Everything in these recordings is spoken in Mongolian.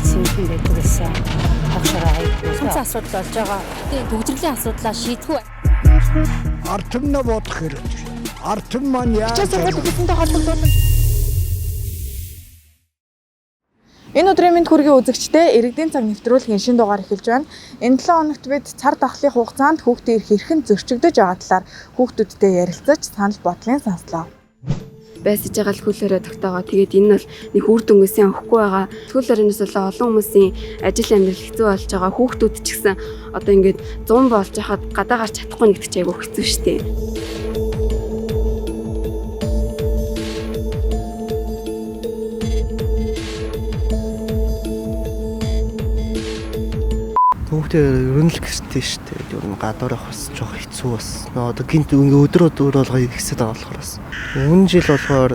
сэмхэн байдаг гэсэн тогшроо хүнсэн асуудал болж байгаа. Тийм төгжрлийн асуудлаа шийдэх. Артын нь бодох хэрэг. Артын маань яа. Хичээлсэйгээ холбогдуулах. Энэ өдрийн мэнд хүргийн үзэгчдээ иргэдийн цаг нэвтрүүлгийн шинэ дугаар эхэлж байна. Энэ 7 хоногт бид цар тахлын хугацаанд хүүхдийн эрх хэрхэн зөрчигдөж байгаа талаар хүүхдүүдтэй ярилцаж санал бодлын сонслоо. Байсаж байгаа л хөлөөрөө тогтоогоо. Тэгээд энэ бол нэг үр дүнгээсээ авахгүй байгаа. Сүүлээрээс болоо олон хүмүүсийн ажил амьдрал хэцүү болж байгаа. Хүүхдүүд ч гэсэн одоо ингээд 100 болж хахад гадаа гарч чадахгүй нэгт ч айгүй хэцүү шттэ. Хүүхдээ ерөн л гэжтэй шүү дээ. Ер нь гадуур авах бас жоох хэцүү бас. Одоо гинт өдөр болгоо ихсээд байгаа болохоор бас. Өмнө жил болохоор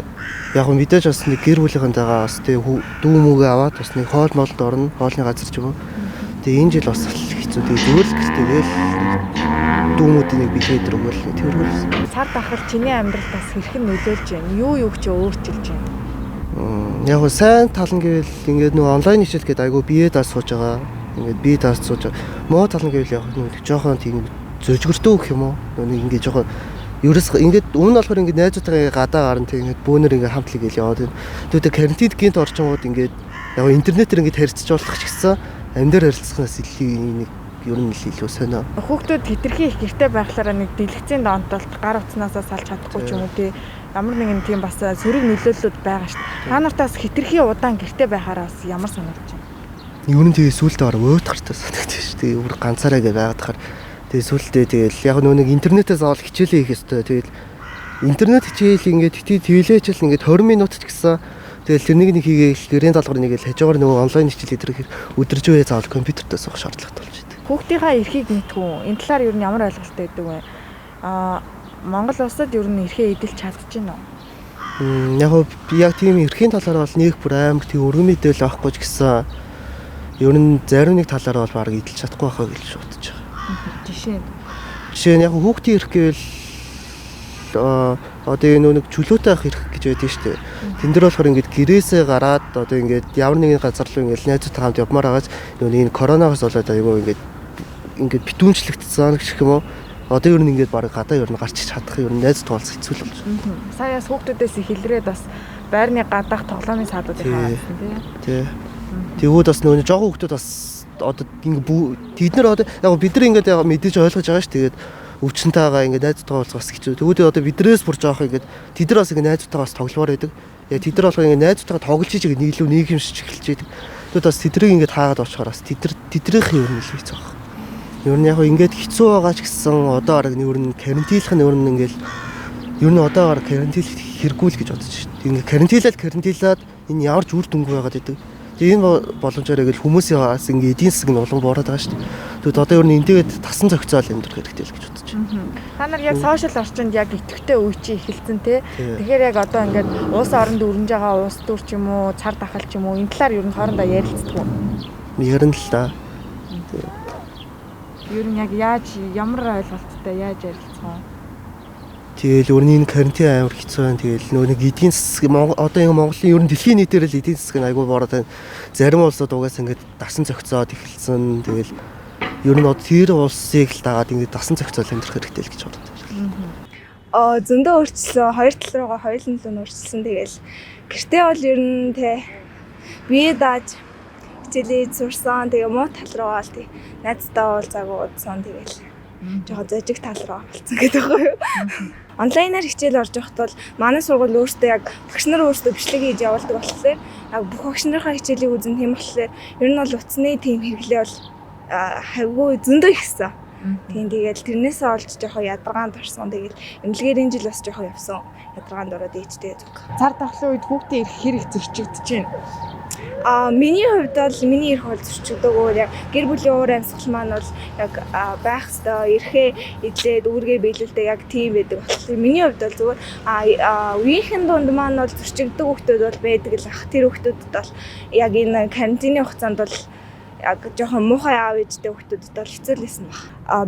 яг мэдээж бас нэг гэр бүлийнхэнтэйгээ бас тэг дүү мүүгээ аваад бас нэг хоол молд орно, хоолны газар ч юм уу. Тэгээ энэ жил бас хэцүү. Тэгээ зөвл гэжтэй тэгэл дүүмүүдийн нэг билет өгөөл тэргүүл. Цар тахал чиний амьдралд бас хэрхэн нөлөөлж байна? Юу ч өөрчилж байна? Яг сайн тал нь гэвэл ингээд нөө онлайн хичээл гэдэг айгу бие даас сууж байгаа. Ингээд бие даас сууж байгаа. Муу тал нь гэвэл яг нэг жоохон тийм зөржигөртөө гэх юм уу? Нэг ингээд жоохон ерөөс ингээд өмнө болохоор ингээд найзуудтайгаа гадаа гарна тийм ингээд бөөнөр ингээд хамтлаг гээл яваад. Тэгээд карантинд гинт орчингууд ингээд яг интернетээр ингээд харьцаж болох ч гэсэн амьдаар харилцахнаас илүү нэг ер нь илүү сонио. Хүүхдүүд хэтэрхий их гэртэй байхлаараа нэг дэлгэцийн доонтолт гар утснаасаа салж чадахгүй ч юм уу тий. Ямар нэгэн тийм бас сөрөг нөлөөллүүд байгаа шүү дээ. Та нартаас хэтэрхий удаан гэртэй байхаараа бас ямар санагдаж байна? Ер нь тэгээ сүултээ ороо өөдгөртэй санагдаж шүү дээ. Өөр ганцаараа гээ байгаад хахаар тэгээ сүултээ тэгэл яг нэг интернетээс авал хичээлээ хийх ёстой. Тэгэл интернет хичээл ингээд твлээ хичээл ингээд 20 минут ч гэсэн тэгэл тэрнийг нэг хийгээл гэрийн даалгавар нэг л хажуугаар нөгөө онлайн хичээл хийх өдөржөө заавал компьютертээ суух шаардлагатай болж байна. Хүүхдийнхаа эрхийг мэдхүү. Энэ талаар ер нь ямар ойлголттой байдаг вэ? Монгол улсад ер нь эрхээ эдэлж чадчихна уу? Яг тийм эрхийн талаар бол нэг бүр амар тийм өргөн мэдээлэл авахгүй ч гэсэн ер нь зарим нэг талаар бол баг эдэлж чадахгүй байхаа гэж бодож байгаа. Жишээ нь яг хүүхдийн эрх гэвэл одоо энэ нэг чөлөөтэй авах эрх гэж байдаг шүү дээ. Тэн дээр болохоор ингээд гэрээсээ гараад одоо ингээд ямар нэгэн газар руу ингээд найзуудтай хамт явмаар байгаас энэ коронавирус болоод айгүй ингээд битүүнчлэгдсэн гэх юм уу? Одоо ер нь ингээд баг гадаа ер нь гарч чадах ер нь найз тоолц хэцүү л болж байна. Саяас хүүхдүүдээс ихэлрээд бас байрны гадаах тоглоомын саадуудыг хаасан тий. Тэгвэл бас нөгөө жоохон хүүхдүүд бас одоо ингээд тэд нар одоо яг бид нар ингээд мэдээж ойлгож байгаа ш. Тэгээд өвчнөйтэйгээ ингээд найзтайгаа уулзах бас хэцүү. Тэгвэл одоо биднээс бүр жоох ингээд тэд нар бас ингээд найзтайгаа бас тоглоомоор байдаг. Яг тэд нар болохоор ингээд найзтайгаа тоглож хийж ингээд нийлүү нийгэмшиж эхэлж байдаг. Тэгвэл бас тэдрийг ингээд хаагаад очихоор бас тэдрийнх юм нь илүү хэцүү байна. Ер нь яг ингээд хэцүү байгаа ч гэсэн одоо арга ер нь карантинлах нь ер нь ингээд ер нь одоо арга карантинлах хэрэггүй л гэж бодож шүү дээ. Ингээд карантинлаад энэ ямар ч үр дүнгүй байгаад байдаг. Тэгээ энэ боломжоор яг хүмүүсийн бас ингээд эдийн засаг нь улам буураад байгаа шүү дээ. Тэгвэл одоо ер нь энтэйгээ тасан зохицоол амьдрах хэрэгтэй л гэж бодож байна. Та нар яг сошиал орчинд яг идэвхтэй үе чи эхэлсэн те. Тэгэхээр яг одоо ингээд улс оронд өрнөж байгаа улс төр ч юм уу, цар тахал ч юм уу энэ талаар ер нь хоорондоо ярилцдаг уу? Ярина л да. Ер нь яг ямар ойлголттой яаж ярилцах вэ? Тэгэл өөрний карантин амар хэцүү байна. Тэгэл нөгөө нэг эдийн засаг одоо энэ Монголын ер нь дэлхийн нийтээр л эдийн засаг нь айгүй бороод байна. Зарим улсууд угаасаа ингээд дасан зохицоод эхэлсэн. Тэгэл ер нь тэр улсыг л дагаад ингээд дасан зохицоод амьдрах хэрэгтэй л гэж боддог. Зөндөө өөрчлөлөө хоёр тал руугаа хоёулын л өөрчлөсөн. Тэгэл гэртээ бол ер нь бие дааж хичээлээ сурсан. Тэгээ муу тал руугаа л найзтай уулзаагүй удсан. Тэгэл жоохон зожиг тал руу болцсон гэдэг байгаа юу. Онлайнаар хичээл орж явахад бол манай сургууль өөртөө яг багш нар өөртөө бичлэг хийж явуулдаг болохоор яг бүх багш нарын хичээлийг үзэн тийм болохоор ер нь бол утасны тийм хэрэглээ бол хайгуу зөндөө ихсэн. Тийм тэгээд тэрнээсээ олж жоохон ядаргаанд орсон. Тэгээд эмнэлгийн жил бас жоохон явсан. Ядаргаанд ороод ээжтэй зүг. Цар тахлын үед хүүхдийн эрх хэрэг зөрчигдөж байна. Миний хувьд бол миний эрх бол зөрчигдөгөө яг гэр бүлийн уур амьсгал маань бол яг байх ёстой эрхээ эдлээд үүргээ биелүүлдэг яг тийм байдаг болохоор миний хувьд бол зүгээр үеийнхэн дунд маань бол зөрчигдөг хүүхдүүд бол байдаг л ах. Тэр хүүхдүүдэд бол яг энэ карантины хугацаанд бол яг жоохон муухай аав ээжтэй хүүхдүүдэд бол хэцүү лсэн баг.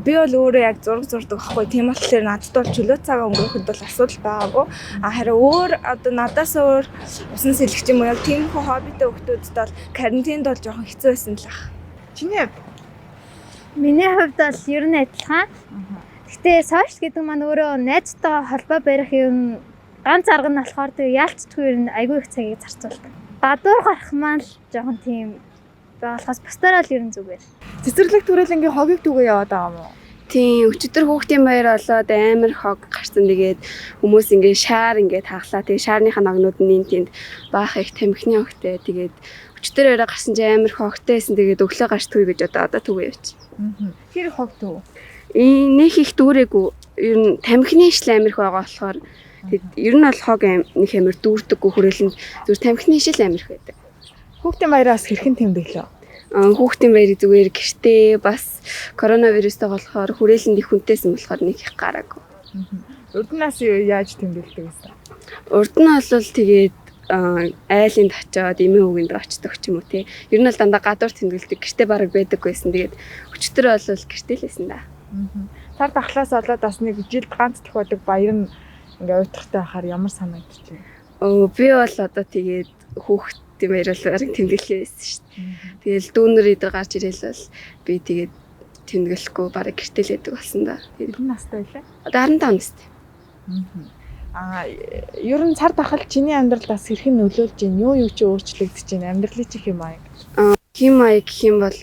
Би бол өөрөө яг зураг зурдаг байхгүй. Тийм болохоор надад бол чөлөө цагаа өнгөрөхөд бол асуудал байгаагүй. Харин өөр одоо надаас өөр усан сэлгч юм уу яг тийм хоббитэй хүүхдүүдэд бол карантинд бол жоохон хэцүү байсан л баг. Чиний хувьд Миний хувьд бол ер нь адилхан. Гэтэ сошиал гэдэг маань өөрөө найзтайгаа холбоо барих юм ганц арга нь болохоор тэг яалтчгүй ер нь айгүй их цагийг зарцуулдаг. Бадуур гарах маань л жоохон тийм болохоос бусдаараа л ер нь зүгээр. цэцэрлэг түрээлэнгийн хогийг түгээ яваад байгаа юм уу? Тийм өчигдөр хүүхдийн баяр болоод амар хог гарсан. Тэгээд хүмүүс ингээд шаар ингээд хаглаа. Тэгээд шаарныхаа ногнууд нь тэнд баах их тамхины хогтой. Тэгээд өчигдөр өрөө гарсан чи амар хогтой байсан. Тэгээд өглөө гарч түгэй гэж одоо түгээ явчих. Хэр хог төв? Нэг их дүүрээгүй. Ер нь тамхины ишл амар их байгаа болохоор ер нь бол хог нэг амар дүүрдэггүй хүрээлэн зүгээр тамхины ишл амар их байдаг. Хүүхдийн баяраас хэрхэн тэмдэглэв? Хүүхдийн баярыг зүгээр гэртээ бас коронавирустай болохоор хүрээлэнд их хүнтэйсэн болохоор нэг их гараагүй. Урд нас яаж тэмдэглэдэг вэ? Урд нь бол тэгээд айлынд очиод эмээ үгэнд очдог ч юм уу тий. Ер нь бол дандаа гадуур тэмдэглэдэг гэртээ бараг байдаг байсан. Тэгээд өчтөр бол гэртээ лээсэн да. Цар тахлаас болоод бас нэг жилд ганц тохиодог баяр нь ингээ уйтгартай байхаар ямар санагдчих вэ? Би бол одоо тэгээд хүүхдийн баярлалаар тэмдэглэе байсан шүү дээ. Тэгэл дүүнэр идэр гарч ирэл бол би тэгээд тэмдэглэхгүй бараг гэртэлээдэг болсон да. Хэдэн настай байлаа? Одоо 15 настай. Ер нь цар тахал чиний амьдралд бас хэрхэн нөлөөлж байна? Юу ч өөрчлөгдөж байна? Амьдралын чих юм аа. Хим маяг гэх юм бол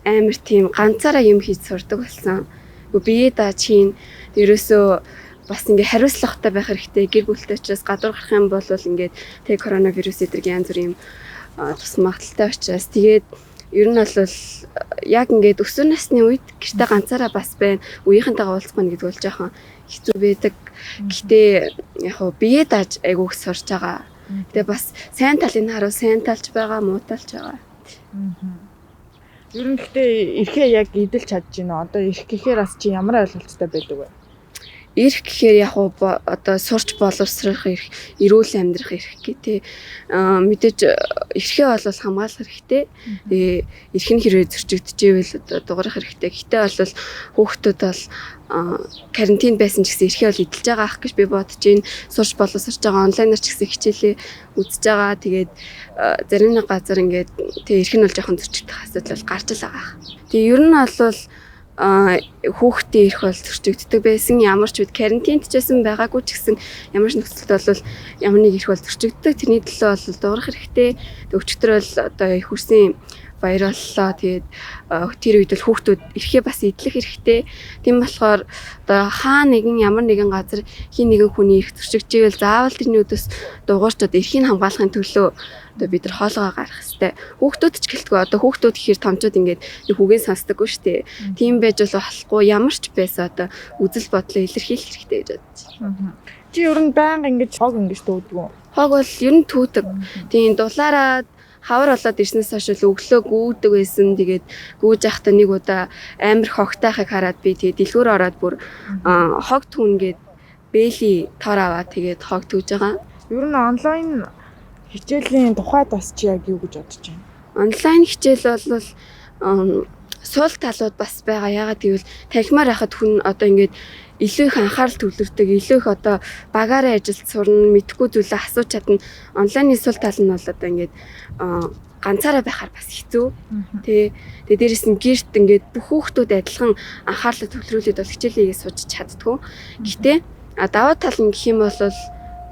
амар тийм ганцаараа юм хийж сурдаг болсон. Бие даа чин ерөөсөө бас ингээ хариуцлагатай байх хэрэгтэй. Гэр бүлтэй учраас гадуур гарах юм бол ингээд тэг коронавирус эдэрг янз бүрийн тус магадaltaй учраас тэгээд ер нь бол яг ингээд өсвөр насны үед гэртээ ганцаараа бас байна. Үеийнхэнтэйгээ уулзах нь гэдэг бол жоохон хэцүү байдаг. Гэхдээ яг хөө бие дааж айгүйх сурч байгаа. Тэгээ бас сайн талыг харуул сайн талч байгаа, муу талч байгаа. Ер нь гэхдээ эрхээ яг идэлж чадж байна. Одоо эрх гэхээр бас чи ямар ойлголттой байдаг вэ? Эрх гэхээр яг одоо сурч боловсрох эрх, эрүүл амьдрах эрх гэдэг. Мэдээж эрхээ бол хамгаалах хэрэгтэй. Тэгээ эрх нь хэрвээ зөрчигдөжээвэл одоо дуурах хэрэгтэй. Гэхдээ бол хүүхдүүд бол карантин байсан ч гэсэн эрхээ бол эдэлж байгаа ах гэж би бодож байна. Сурч боловсрч байгаа онлайнаар ч гэсэн хичээлээ үзэж байгаа. Тэгээд зарим нэг газар ингээд тэг эрх нь бол жоохон зөрчигдөх асуудал бол гарч л байгаа. Тэгээ ер нь бол хүүхдийн эрх бол зөрчигддөг байсан. Ямар ч үед карантинт ч байсан байгаагүй ч гэсэн ямар ч нөхцөлд бол ямар нэг эрх бол зөрчигддөг. Тэрний төлөө бол дуурах хэрэгтэй. Тэг өчтөр бол одоо их хүрсэн баяр боллоо. Тэгээд тэр үед бол хүүхдүүд эрхээ бас эдлэх хэрэгтэй. Тийм болохоор одоо хаа нэгэн ямар нэгэн газар хин нэгэн хүний эрх зөрчигдөжэвэл заавал тэрний өдөөс дугуйч одоо эрхийг хамгаалахын төлөө одоо бид нар хоолойгоо гарах хэрэгтэй. Хүүхдүүд ч гэлтгүй одоо хүүхдүүд гэхэр томчууд ингээд нэг үгээ сонсдоггүй шүү дээ. Тийм байж болохгүй ямар ч байсан одоо үзэл бодлоо илэрхийлэх хэрэгтэй гэж бодож байна. Чи ер нь байнга ингэж хог ингэж төвдөг үү? Хог бол ер нь түүдэг. Тийм дулаараа хавар болоод ирснээс хойш өглөө гүйдэг байсан. Тэгээд гүйж явахдаа нэг удаа амар хогтайхыг хараад би тэгээд дэлгүүр ороод бүр хог түүнгээд бэйли тор аваад тэгээд хог түүж байгаа. Ер нь онлайн хичээлийн тухайд бас чи яг юу гэж бодож байна? Онлайн хичээл бол сул талууд бас байгаа. Ягаад гэвэл танхимаар байхад хүн одоо ингээд илүү их анхаарал төвлөрдөг, илүү их одоо багаараа ажилд сурна, мэдхгүй зүйлээ асууж чадна. Онлайны сул тал нь бол одоо ингээд ганцаараа байхаар бас хэцүү. Тэгээ дээрээс нь гэрт ингээд бүх хүүхдүүд адилхан анхаарлаа төвлөрүүлээд бол хичээлээ сууж чаддгүй. Гэхдээ даваа тал нь гэх юм бол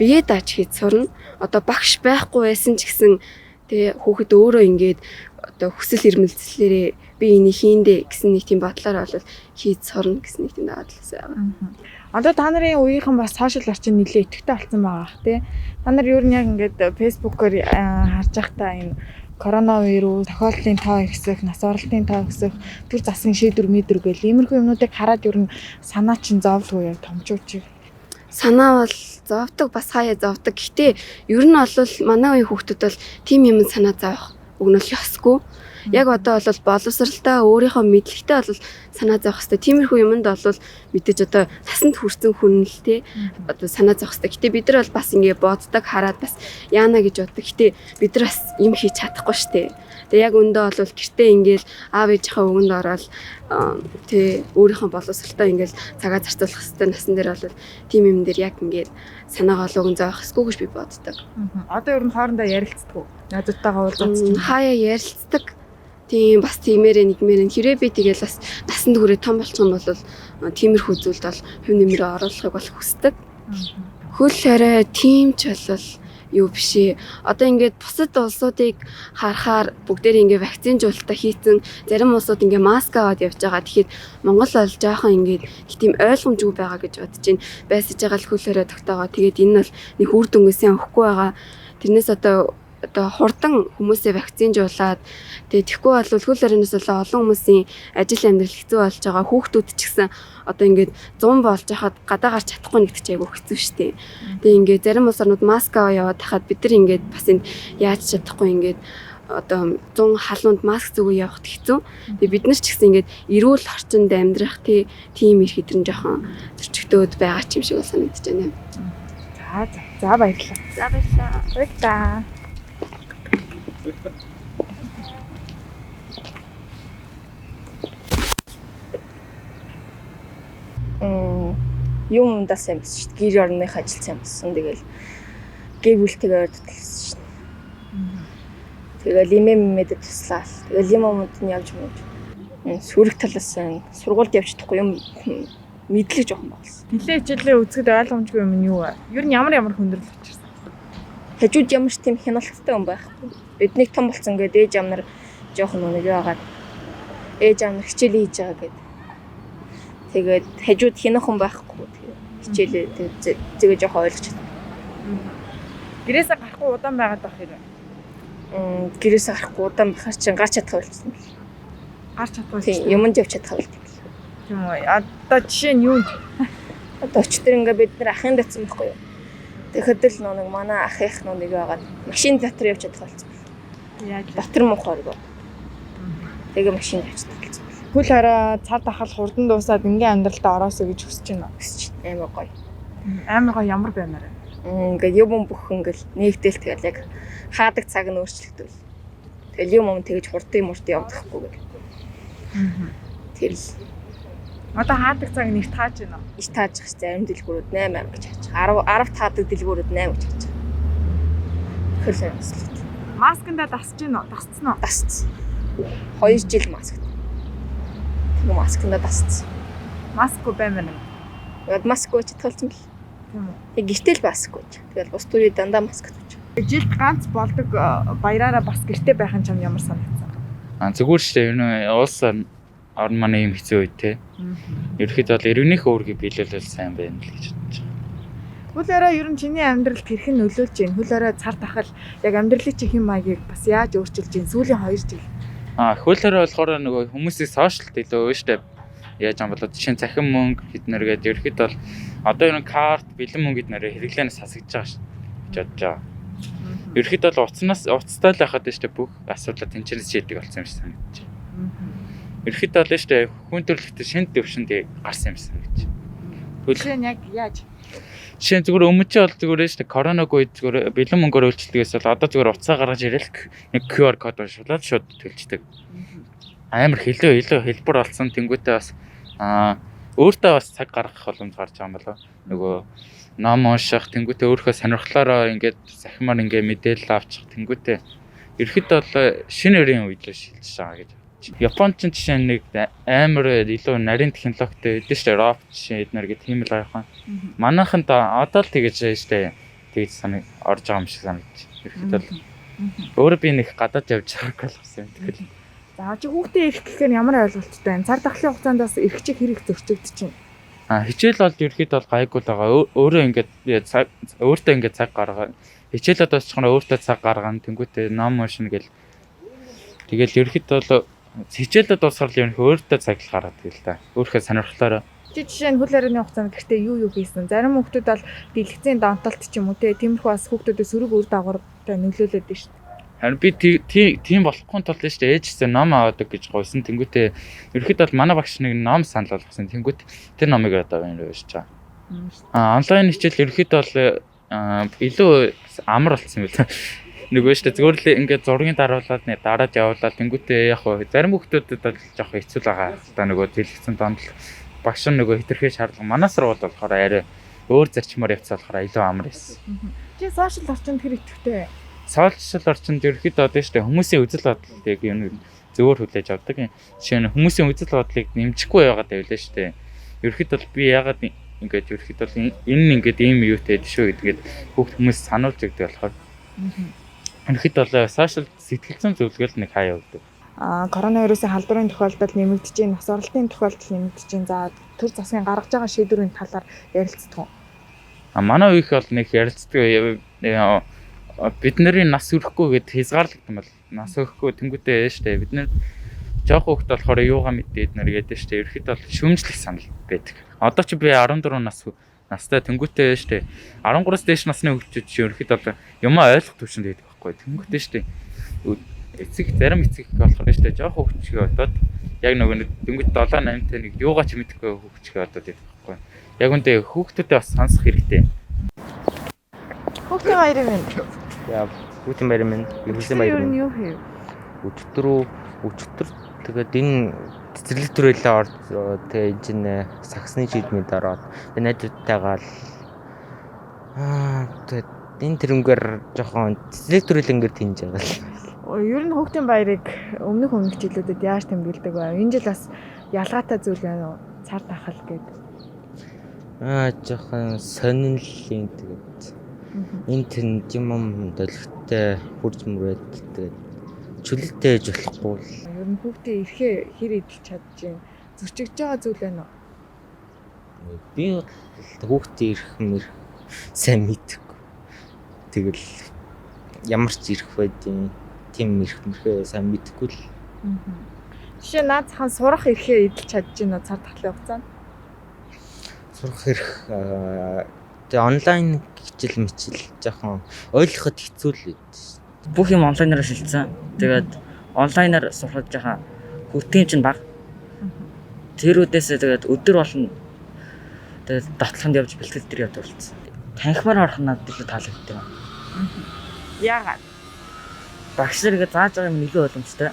бие дааж хийж сурна. Одоо багш байхгүй байсан ч гэсэн тэгээ хүүхэд өөрөө ингээд одоо хүсэл эрмэлзлээрээ би энийг хийндэ гэсэн нэг тийм бодлоор бол хийж сурна гэсэн нэг тийм бодлоос байгаа. Одоо та нарын үеийнхэн бас сошиал орчин нэлээ идэвхтэй болсон байгаа ах тий. Та нар ер нь яг ингээд фэйсбүүкээр харж байхдаа энэ коронавирус, тохиолдлын тоо ихсэх, нас оролтын тоо ихсэх, төр засгийн шийдвэр мэдэр гэл иймэрхүү юмнуудыг хараад ер нь санаа чинь зовлгүй яг томчууч. Санаа бол зовдөг бас хаяа зовдөг. Гэтэ ер нь бол манай үеийн хүүхдүүд бол тийм юм санаа зовох өгнөл ёсгүй. Яг одоо бол боловсралтай өөрийнхөө мэдлэгтэй бол санаа зовох хэрэгтэй. Тиймэрхүү юмд бол мэдээж одоо насанд хүрсэн хүн л тий одоо санаа зовох хэрэгтэй. Гэтэ бид нар бол бас ингэ боддог хараад бас яана гэж боддог. Гэтэ бид нар бас юм хийж чадахгүй штэ. Тэгээ яг өндөө бол гэртээ ингээл аав ээжийнхээ өгөнд ороод тий өөрийнхөө боловсролтой ингээл цагаа зарцуулах хэрэгтэй насан дээр бол тийм юм дээр яг ингээд санаагаа луган заах эсгүй гэж би боддог. Одоо ер нь хоорондоо ярилцдаг уу? Найзуудтайгаа уулзаад хаяа ярилцдаг. Тийм бас тиймэрээ нэгмээр хэрэг би тэгэл бас насанд хүрээ том болчихсон бол тиймэрхүү зүйлд бол хэв нэмрээ оруулахыг бол хүсдэг. Хөл арай тийм ч бол юу биш ээ. Одоо ингээд бусад улсуудыг харахаар бүгдээр ингээд вакцинжуулалтаа хийцэн зарим улсууд ингээд маск аваад явж байгаа. Тэгэхээр Монгол бол жоохон ингээд тийм ойлгомжгүй байгаа гэж бодож байна. Байсаж байгаа л хөлөөрөө тогтоогоо. Тэгээд энэ бол нэг үр дүнгээсээ өгөхгүй байгаа. Тэрнээс одоо хурдан хүмүүсээ вакцинжуулаад тэгээд тэгэхгүй бол хөл хорионоос олон хүмүүсийн ажил амьдрал хэцүү болж байгаа. Хүүхдүүд ч гэсэн одоо ингээд 100 болж хахад гадаа гарч чадахгүй нэгт ч айгүй хэцүү шттэ. Тэгээд ингээд зарим улс орнууд маск аваа яваад хахад бид нар ингээд бас энэ яаж чадахгүй ингээд одоо 100 халуунд маск зүгөө явахд хэцүү. Тэгээд бид нар ч гэсэн ингээд эрүүл орчинд амьдрах тийм их хэдрэн жоохон зөрчигдөөд байгаа ч юм шиг санагдаж байна. За баярлалаа. За баярлалаа. Баярлалаа. Юм ундаас юм шүү дээ. Гэр орных ажил сайн болсон. Тэгэл гэр бүлтэйгээ ойртолсон шүү дээ. Тэгэл имэдэд туслаа. Тэгэл юмуд нь явж мууж. Сүрэг талаас нь сургуульд явж чадахгүй юм мэдлэг жоохон болсон. Нилээ хичээлээ үзэхэд ойлгомжгүй юм нь юу вэ? Ер нь ямар хөндрөл учирсан? Хажууд ямар ч тийм хяналттай юм байхгүй. Бидний том болсон гэдэг ээж аав нар жоохон нэг яагаад ээж аав нар хичээл хийж байгаа гэдэг. Тэгээд хажууд хянах хүн байхгүй. Хичээлээ тэгээ жоохон ойлгож чадсан. Гэрээсээ гарахгүй удаан байгаад байх юм. Гэрээсээ гарахгүй удаан байхаар чинь гарч чадах болсон. Гарч чадахгүй. Тийм юмд явж чадах болсон. Тийм үү. Одоо жишээ нь юу? Одоо өчтөр ингээ бид нар ахын датсан байхгүй юу? Тэгэхэд л нэг манай ах их нэг байгаад машин дотор явж чадах болсон. Яаж дотор мохоргоо. Тэгээ машин явж чадах болсон. Хөл хараа цар тахал хурдан дуусаад ингийн амьдралтаа ороосоо гэж хүсэж байна. Амар гоё. Амар гоё ямар баймаар. Ингээ юм бүх ингээл нэгдэл тэгэл яг хаадаг цаг нь өөрчлөгдөв. Тэгэл юм тэгэж хурдан явдахгүй гэх. Тэгэл Одоо хаадаг цаг нэг тааж байна уу? иш тааж их зарим дэлгүүрүүд 8 гэж хааж. 10 таадаг дэлгүүрүүд 8 гэж хааж. Тэгэхээр сайн өслөт. Масканда дасж гин үү? Дасцсан уу? Дасц. 2 жил маск. Тэгээ масканда дасц. Маскгүй баймаар. Яг маскгүй читгалсан бил. Тийм үү. Яг гэртэл маскгүй. Тэгэл бус төрөй дандаа маск тавьж. Жилд ганц болдог баяраараа бас гэрте байх нь чам ямар санагдсан? Зүгээр шүү дээ. Энэ улс орн маань юм хэцүү үе те. Ерөнхийдөө бол иргэнийхээ үүргийг биелүүлэл сайн байна л гэж бодож байгаа. Хөл орой ер нь чиний амьдралд хэрхэн нөлөөлж байна? Хөл орой цар тахал яг амьдралын чихэн маягийг бас яаж өөрчилж байна? Сүүлийн 2 жил. Хөл орой болохоор нөгөө хүмүүсийн сошиалт илүү шүү дээ. Яаж юм бол жишээ нь цахим мөнгө хэднэр гээд ерөнхийдөө бол одоо ер нь карт, бэлэн мөнгө хэднэр хэрэглэнээс хасагдж байгаа шүү гэж бодож байгаа. Ерөнхийдөө бол уцтай л байхад шүү дээ бүх асуудал тэнцэнэс шийдэг болсон юм шиг санагдаж байна. Ерөнхийдөө л шүү дээ хүн төрөлхтөд шинэ төвшөнд гарсан юм шиг санагдаж байна. Жишээ нь яг яаж? Жишээ нь зүгээр өмнө ч бол зүгээр шүү дээ коронавиг үед зүгээр бэлэн мөнгөөр үйлчлдэгээс бол одоо зүгээр уцаа гаргаж ирэл нэг QR код уншуулаад шууд төлждөг. Амар илүү хэлбэр болсон тэнгуүтээ бас өөртөө бас цаг гаргах боломж гарч байгаа юм болоо. Нөгөө ном унших тэнгуүтээ өөрийнхөө сонирхлоороо ингээд сахимаар ингээд мэдээлэл авчих тэнгуүтээ ерөөхдөө бол шинэ өрийн үед л шилжиж байгаа гэж. Японд ч жишээ нь нэг амар илүү нарийн технологитой байдаг шүү дээ. Робот жишээ эднэр гэх тийм л байгаа. Манайханд одоо л тэгэж штэ тэгж санаа орж байгаа юм шиг санагдчих. Ерөөхдөө өөрөө би нэг гадаад явж байгааг л болсон юм тэгэл. За чи хүүхдээ ирэх гэхээр ямар ойлголттой байна? Цар тахлын хугацаанд бас ирэх чих хэрэг зөрчигдөж байна. Хичээл бол ерөөхдөө бол гайгүй л байгаа. Өөрөө ингээд өөртөө ингээд цаг гаргаа. Хичээлээд дуусчихна өөртөө цаг гаргана. Тэнгүүтээ ном уншина гэл. Тэгэл ерөөхдөө бол хичээлээд дуусгал юм өөртөө цаг л гараад тэгэл та. Өөрийнхөө сонирхлоороо. Чи жишээ нь хөл хорионы хугацаанд гэртээ юу хийсэн? Зарим хүүхдүүд бол дэлгэцийн донтолт ч юм уу те тиймэрхүү бас хүүхдүүдээ сөрөг үр дагавартай нөлөөлөд дээ шүү дээ. Харин би тийм болохгүй тул шүү дээ ээжсээ ном аваадаг гэж гойсон. Тэнгүүтээ ерөөхдөө бол манай багш нэг ном санал болгосон. Тэнгүүт тэр номыг одоо энэ уншиж байгаа. Онлайн хичээл ерөөхдөө бол илүү амар болсон юм байна. нөгөө штэ зүгээр л ингээд зургийг даруулаад дараад явуулаад тэнгуүтээ яг хөө зарим хүмүүстэд бол жоох хэцүү байгаа. Одоо нөгөө зэлгсэн донд багш нөгөө хитрхээ шаардлага манаас руу болохоор арай өөр зарчмаар явцаа болохоор илүү амар байсан. Чи сошиал орчинд хэр идэвхтэй вэ? Сошиал орчинд ерөөхдөө одоо штэ хүмүүсийн үзэл бодлыг юм зөвөр хүлээж авдаг. Жишээ нь хүмүүсийн үзэл бодлыг нэмчихгүй байгаад байвлаа штэ. Ерөөхдөө би ягаад ингээд ерөөхдөө энэ ингээд ийм юутэй шүү гэдгээд хүмүүс сануулж өгдөг болохоор. Ерөөхдөө сошиал сэтгэлзэн зөвлөгөөл нэг хаяа өгдөг. Коронавирусын халдварын тохиолдолд нэмэгдэж байна, нас оролтын тохиолдолд нэмэгдэж байна. За төр засгийн гаргаж байгаа шийдвэрийн талаар ярилцдаг. Манай үеийнх бол нэг ярилцдаг. Бид нарын нас хүрэхгүй гэд хязгаарлагдсан бол нас өгөхгүй тэнгуүтэй штэ. Бид нар жоох хөвгт болохоор юугаа мэдээд нар гэдэг штэ. Ерөөхдөө бол шүүмжлэх санал байдаг. Одоо ч би 14 настай тэнгуүтэй штэ. 13-аас дээш насны хөвгчүүд чи ерөөхдөө юм ойлгох төвшөнд байдаг байхгүй. Тэнгуүтэй штэ. Эцэг зарим эцэг болохоор штэ жоох хөвгчгээ бодоод яг нөгөө тэнгуүт 7-8-тай нэг юугаа ч мэдэхгүй хөвгчгээ бодоод байдаг байхгүй. Яг үндэ хүүхдүүдэд бас сонсох хэрэгтэй. Хүүхдийн баярын мэнд. Яа, хүүхдийн баярын мэнд. Хүүхдийн баярын мэнд. Юу хийв? Өчтөр тэгээд энэ цэцэрлэг төрөлөө орж тэгээд энэ саксны жилмэд ороод тэгээд найзуудтайгаа л тэгээд энэ тэрнгээр жоохон цэцэрлэг төрөл ингээд тэнж байгаа л. Ер нь хүүхдийн баярыг өмнөх жилүүдэд яаж тэмдэглэдэг вэ? Энэ жил бас ялгаатай зүйл байна уу? Цар тахал гэдэг. Жоохон сонирхолтой тэгээд энэ тэн юм долгитой хурц мөрөд тэгээд чөлөөтэй ээж болохгүй л. Ер нь хүүхдээ ирэхээ хэр идэлж чадж байна? Зөрчигдөж байгаа зүйл байна уу? Би хүүхдээ ирэх сайн мэдгүй. Тэгэл ямар ч ирэх байдیں۔ Тим ирэх мэрхээ сайн мэдгүй л. Жишээ наад хаан сурах ирэхээ идэлж чадж байна уу цар тахлын хугацаанд? Сурах ирэх тэгээ онлайн хичээл мичил жоохон ойлгоход хэцүү л байд. Бүх юм онлайнаар шилжсэн. Тэгээд онлайнаар сурахад жоохон хүртээм чинь бага. Тэр үдээсээ тэгээд өдөр болно. Тэгээд дотлоход явж бэлтгэл дээр явдаг болсон. Танхимаар орох надад илүү таалагддаг. Яагаад? Багш нар ингээд зааж байгаа юм илүү боломжтой.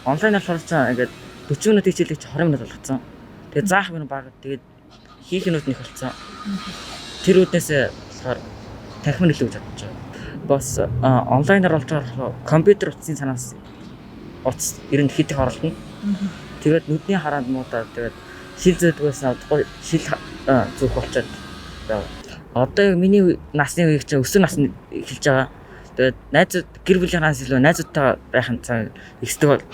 Онлайнаар сурч байгаа ингээд 40 минут хичээлийг 20 минут болгоцсон. Тэгээд заах юм бага. Тэгээд хийх юмуд нэг болцсон. Тэр үднээсээ болохоор танхим илүү гэж бодож байгаа. Бас онлайнаар болж байгаа компьютер утасны санаас утас ер нь хэд их оролдоно. Тэгээд нүдний хараанд муудаад тэгээд шил зөөдгөөс авахгүй шил зүүх болчиход байна. Одоо яг миний насны үеийг чинь өсвөр насны эхэлж байгаа. Тэгээд найзууд гэр бүлийнхээс илүү найзуудтайгаа байхын цаг ихсдэг бол.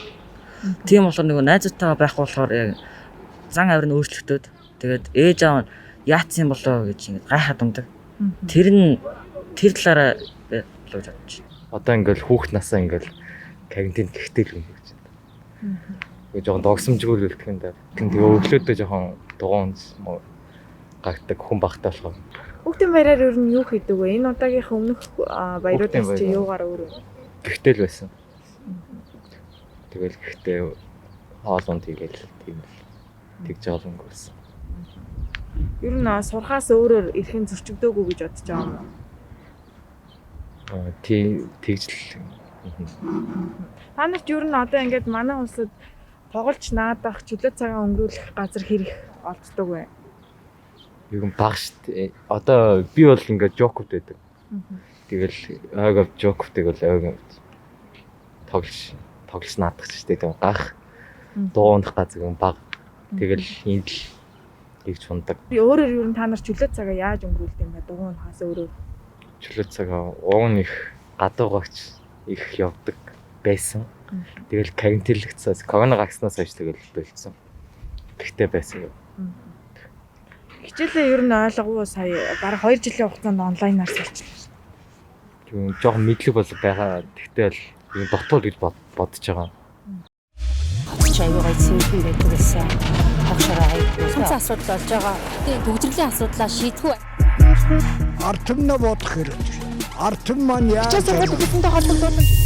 Тийм болохоор нөгөө найзуудтайгаа байх болохоор яг зан авир нь өөрчлөгдөд. Тэгээд ээж аав нь яатсан болоо гэж ингэ гайхаад ундаг. Тэр талаараа болоо гэж бодож байна. Одоо ингээл хүүхд насаа ингээл карантин гихтэл юм гэж байна. Тэгээ жоохон догсомжгүй л үлдэх юм да. Тэгээ өглөөдөө жоохон дугуун гагдаг хүн багтаа болохоор. Хүүхдийн баяраар ер нь юу хийдэг вэ? Энэ удаагийнх өмнөх баяруудаас чи юугаар өөр вэ? Гихтэл байсан. Тэгэл гихтээ хоолунд хийгээл тийм л тэгж олон гэсэн. Ер нь сурхаас өөрөөр ирэхин зөрчигдөөгүй гэж бодож байгаа юм уу? Тэгж л. Та нарт ер нь одоо ингээд манай улсад тоглож наадах, чөлөө цагаа өнгөрүүлэх газар хэр их олддог вэ? Юу юм баг штэ. Одоо би бол ингээд жокууд байдаг. Тэгэл ойгоо жокуудыг бол ойгоо тоглож наадах штэ. Тэгээ гах дуундах газар юм баг. Тэгэл ийм л гэж ундаг. Би өөрөөр ер нь та нар чөлөө цагаа яаж өнгөрүүлдэг юм бэ? Дугуйнхаас өөрөө. Чөлөө цагаа уун их гадуугаач их явдаг байсан. Тэгэл карантинлэгцээс корона гарснаас хойш тэгэл болцсон. Гэхдээ байсан юм. Хичээлээ ер нь ойлгоо сая бараг 2 жилийн хугацаанд онлайнаар сурчлаа. Юу жоохон мэдлэг бол байгаа. Тэгтээ л юм дотоод гэж бодож байгаа. Аюугаа цэвэр байдаг гэсэн. Тавшраа. Цэцэн асуудал болж байгаа. Тэгээ төгжрлийн асуудлаа шийдэх үү? Артын нь бодох хэрэгтэй. Артын маань яаж Чи сургууль төгсөндөө холбогдуулсан.